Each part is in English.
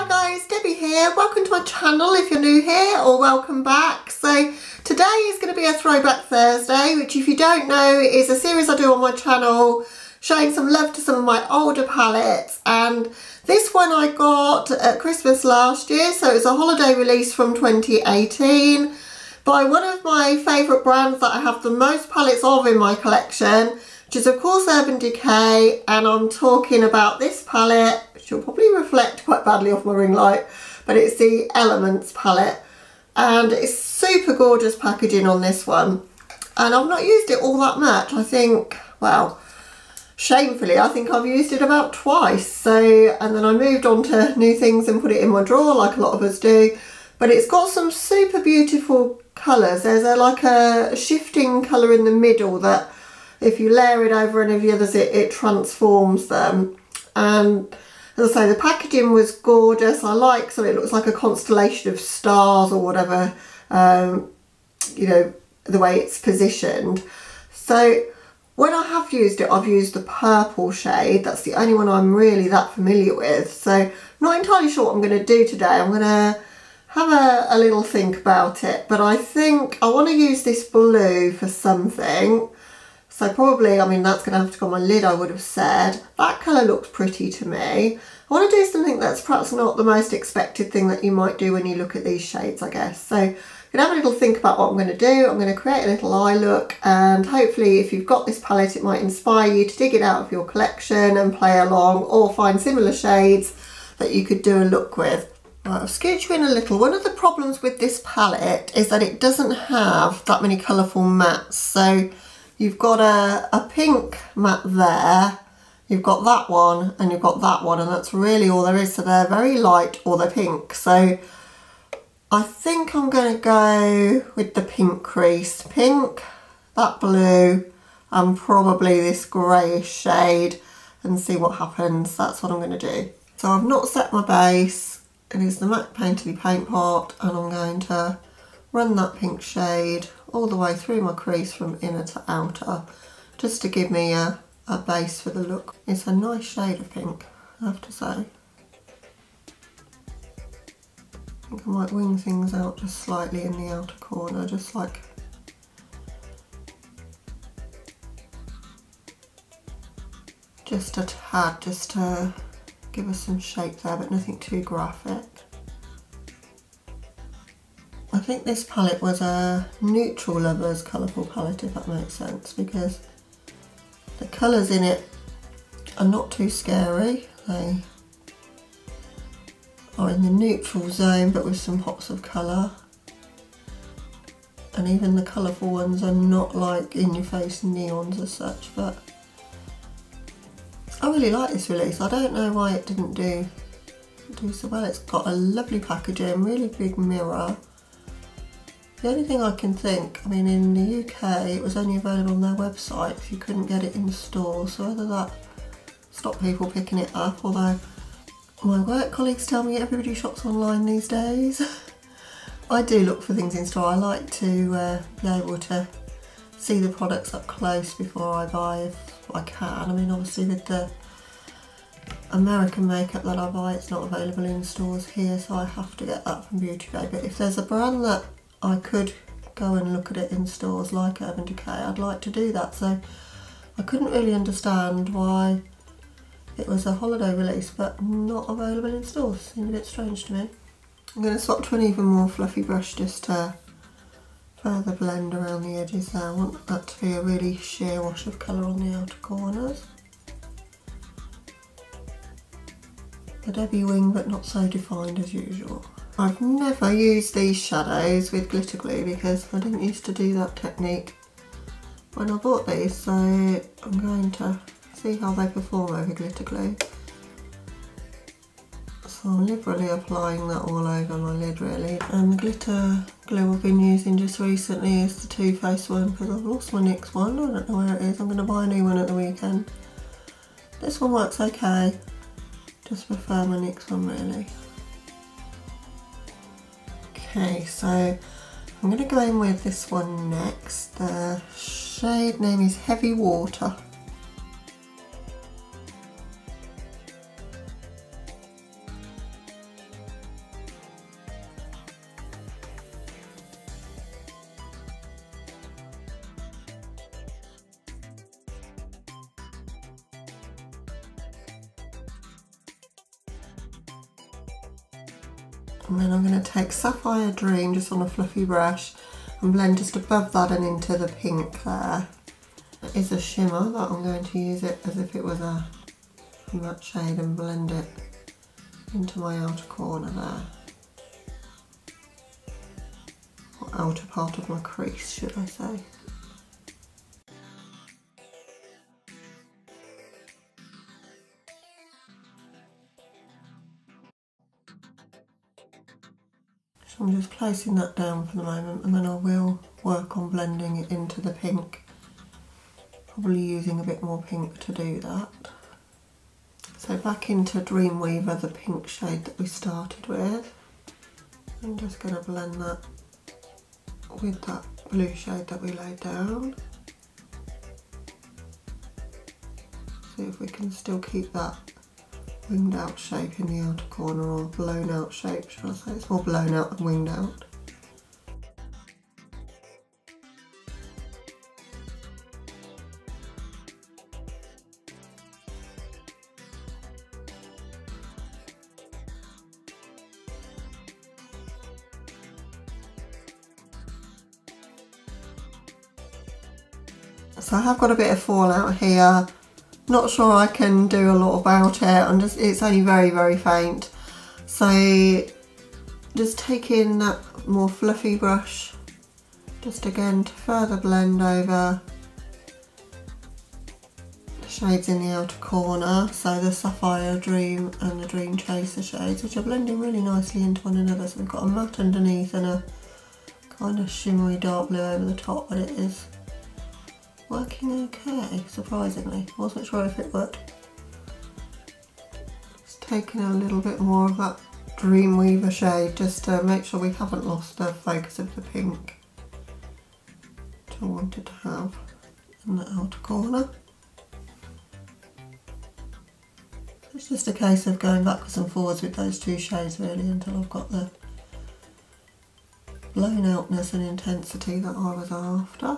Hi guys, Debbie here. Welcome to my channel if you're new here, or welcome back. So today is going to be a Throwback Thursday, which if you don't know is a series I do on my channel showing some love to some of my older palettes. And this one I got at Christmas last year, so it's a holiday release from 2018 by one of my favourite brands that I have the most palettes of in my collection, which is of course Urban Decay, and I'm talking about this palette, which will probably reflect quite badly off my ring light, but it's the Elements palette, and it's super gorgeous packaging on this one. And I've not used it all that much. I think, well, shamefully, I think I've used it about twice. So, and then I moved on to new things and put it in my drawer like a lot of us do. But it's got some super beautiful colours. There's like a shifting colour in the middle that if you layer it over any of the others, it transforms them. And as I say, the packaging was gorgeous. I like, so it looks like a constellation of stars or whatever, you know, the way it's positioned. So when I have used it, I've used the purple shade. That's the only one I'm really that familiar with. So not entirely sure what I'm going to do today. I'm going to have a little think about it. But I think I want to use this blue for something. So probably, I mean, that's going to have to go on my lid, I would have said. That colour looks pretty to me. I want to do something that's perhaps not the most expected thing that you might do when you look at these shades, I guess. So I'm going to have a little think about what I'm going to do. I'm going to create a little eye look, and hopefully if you've got this palette, it might inspire you to dig it out of your collection and play along, or find similar shades that you could do a look with. Right, I've scooched you in a little. One of the problems with this palette is that it doesn't have that many colourful mattes. So you've got a pink matte there, you've got that one, and you've got that one, and that's really all there is. So they're very light, or they're pink. So I think I'm going to go with the pink crease. Pink, that blue, and probably this greyish shade, and see what happens. That's what I'm going to do. So I've not set my base. It is the MAC Painterly Paint Pot, and I'm going to run that pink shade all the way through my crease from inner to outer, just to give me a base for the look. It's a nice shade of pink, I have to say. I think I might wing things out just slightly in the outer corner, just like just a tad, just to give us some shape there, but nothing too graphic. I think this palette was a neutral lovers colourful palette, if that makes sense, because the colours in it are not too scary. They are in the neutral zone, but with some pops of colour. And even the colourful ones are not like in-your-face neons as such, but I really like this release. I don't know why it didn't do so well. It's got a lovely packaging, really big mirror. The only thing I can think, I mean, in the UK it was only available on their website, you couldn't get it in stores, so whether that stopped people picking it up, although my work colleagues tell me everybody shops online these days. I do look for things in store. I like to be able to see the products up close before I buy if I can. I mean, obviously with the American makeup that I buy, it's not available in stores here, so I have to get that from Beauty Bay. But if there's a brand that I could go and look at it in stores like Urban Decay, I'd like to do that. So I couldn't really understand why it was a holiday release but not available in stores. Seemed a bit strange to me. I'm going to swap to an even more fluffy brush just to further blend around the edges there. I want that to be a really sheer wash of colour on the outer corners. The Debbie wing, but not so defined as usual. I've never used these shadows with glitter glue because I didn't used to do that technique when I bought these, so I'm going to see how they perform over glitter glue. So I'm liberally applying that all over my lid really, and the glitter glue I've been using just recently is the Too Faced one because I've lost my NYX one. I don't know where it is. I'm going to buy a new one at the weekend. This one works okay, just prefer my NYX one really. Okay, so I'm going to go in with this one next. The shade name is Heavy Water. And then I'm going to take Sapphire Dream just on a fluffy brush and blend just above that and into the pink there. It is a shimmer, but I'm going to use it as if it was a matte shade and blend it into my outer corner there. Or outer part of my crease, should I say. So I'm just placing that down for the moment, and then I will work on blending it into the pink. Probably using a bit more pink to do that. So back into Dreamweaver, the pink shade that we started with. I'm just going to blend that with that blue shade that we laid down. See if we can still keep that winged out shape in the outer corner, or blown out shape, should I say. It's more blown out than winged out. So I have got a bit of fallout here. Not sure I can do a lot about it. It's only very, very faint. So just taking that more fluffy brush, just again to further blend over the shades in the outer corner. So the Sapphire Dream and the Dream Chaser shades, which are blending really nicely into one another. So we've got a matte underneath and a kind of shimmery dark blue over the top, but it is working okay, surprisingly. Wasn't sure if it would. Just taking a little bit more of that Dreamweaver shade just to make sure we haven't lost the focus of the pink which I wanted to have in the outer corner. It's just a case of going backwards and forwards with those two shades really until I've got the blown outness and intensity that I was after.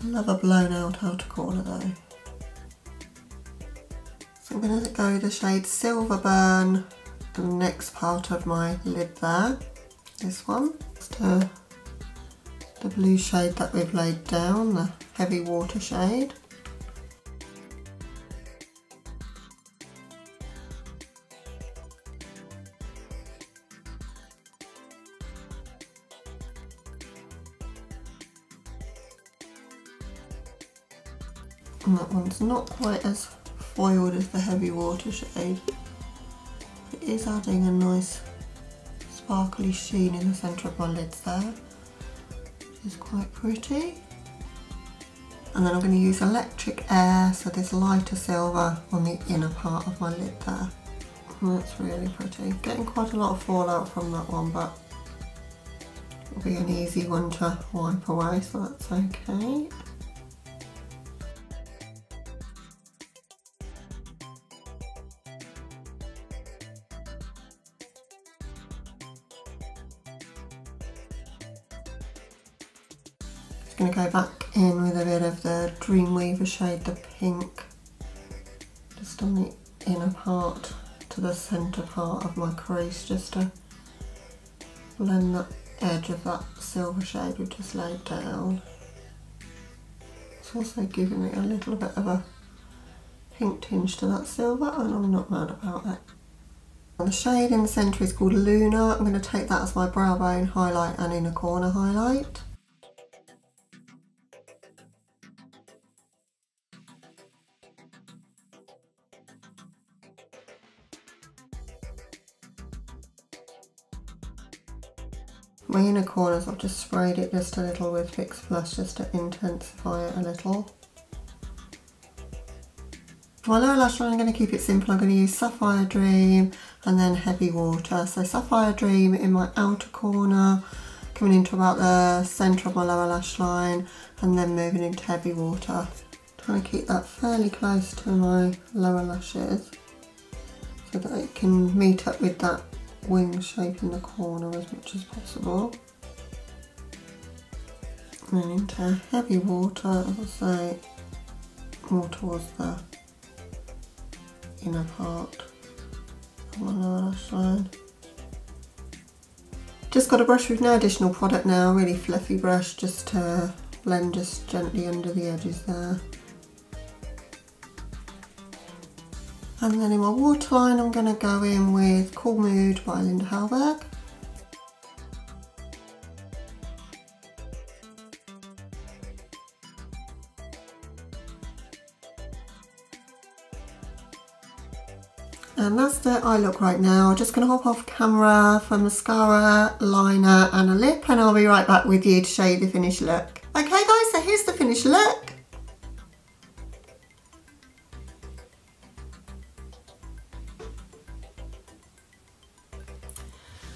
I love a blown out outer corner though. So I'm going to go with the shade Silver Burn the next part of my lid there. This one. Just the blue shade that we've laid down, the Heavy Water shade. And that one's not quite as foiled as the Heavy Water shade. It is adding a nice sparkly sheen in the centre of my lids there, which is quite pretty. And then I'm going to use Electric Air, so this lighter silver on the inner part of my lid there. And that's really pretty. Getting quite a lot of fallout from that one, but it'll be an easy one to wipe away, so that's okay. Going to go back in with a bit of the Dreamweaver shade, the pink, just on the inner part to the centre part of my crease, just to blend the edge of that silver shade we've just laid down. It's also giving it a little bit of a pink tinge to that silver, and I'm not mad about it. And the shade in the centre is called Luna. I'm going to take that as my brow bone highlight and inner corner highlight. My inner corners, I've just sprayed it just a little with Fix Plus just to intensify it a little. For my lower lash line, I'm going to keep it simple. I'm going to use Sapphire Dream and then Heavy Water. So Sapphire Dream in my outer corner, coming into about the centre of my lower lash line, and then moving into Heavy Water. Trying to keep that fairly close to my lower lashes so that it can meet up with that wing shape in the corner as much as possible. And then into Heavy Water, as I say, more towards the inner part on the lash line. Just got a brush with no additional product now, really fluffy brush, just to blend just gently under the edges there. And then in my waterline I'm going to go in with Cool Mood by Linda Hallberg. And that's the eye look right now. Just going to hop off camera for mascara, liner and a lip, and I'll be right back with you to show you the finished look. Okay guys, so here's the finished look.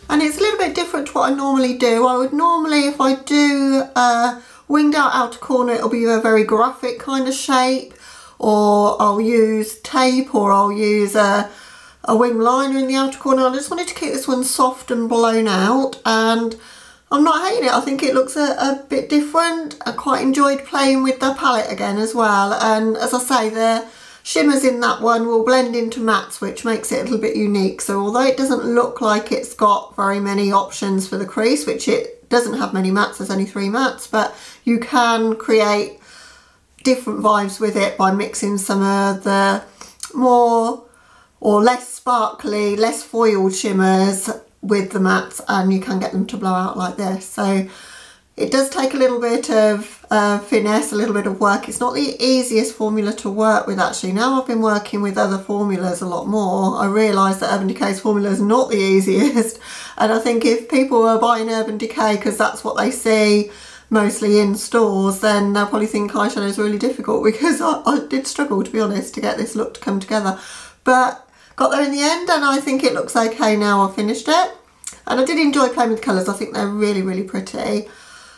And it's a little bit different to what I normally do. I would normally, if I do a winged out outer corner, it'll be a very graphic kind of shape, or I'll use tape, or I'll use a wing liner in the outer corner. I just wanted to keep this one soft and blown out, and I'm not hating it. I think it looks a bit different. I quite enjoyed playing with the palette again as well, and as I say, the shimmers in that one will blend into mattes, which makes it a little bit unique. So although it doesn't look like it's got very many options for the crease, which it doesn't have many mattes, there's only 3 mattes, but you can create different vibes with it by mixing some of the more or less sparkly, less foiled shimmers with the mattes, and you can get them to blow out like this. So it does take a little bit of finesse, a little bit of work. It's not the easiest formula to work with actually. Now I've been working with other formulas a lot more, I realise that Urban Decay's formula is not the easiest, and I think if people are buying Urban Decay because that's what they see mostly in stores, then they'll probably think eyeshadow is really difficult, because I did struggle, to be honest, to get this look to come together, but got there in the end, and I think it looks okay now I've finished it. And I did enjoy playing with the colours. I think they're really, really pretty.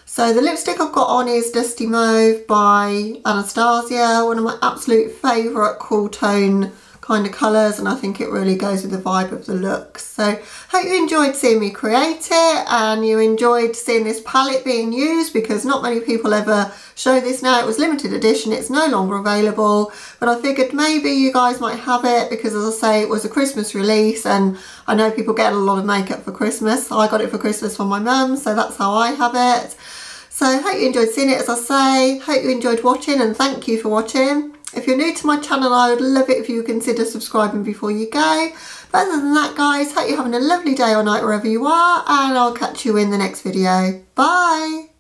So the lipstick I've got on is Dusty Mauve by Anastasia, one of my absolute favourite cool tone kind of colours, and I think it really goes with the vibe of the look. So hope you enjoyed seeing me create it, and you enjoyed seeing this palette being used, because not many people ever show this now. It was limited edition, it's no longer available, but I figured maybe you guys might have it, because as I say, it was a Christmas release, and I know people get a lot of makeup for Christmas. I got it for Christmas from my mum, so that's how I have it. So hope you enjoyed seeing it, as I say. Hope you enjoyed watching, and thank you for watching. If you're new to my channel, I would love it if you consider subscribing before you go. But other than that guys, hope you're having a lovely day or night wherever you are, and I'll catch you in the next video. Bye!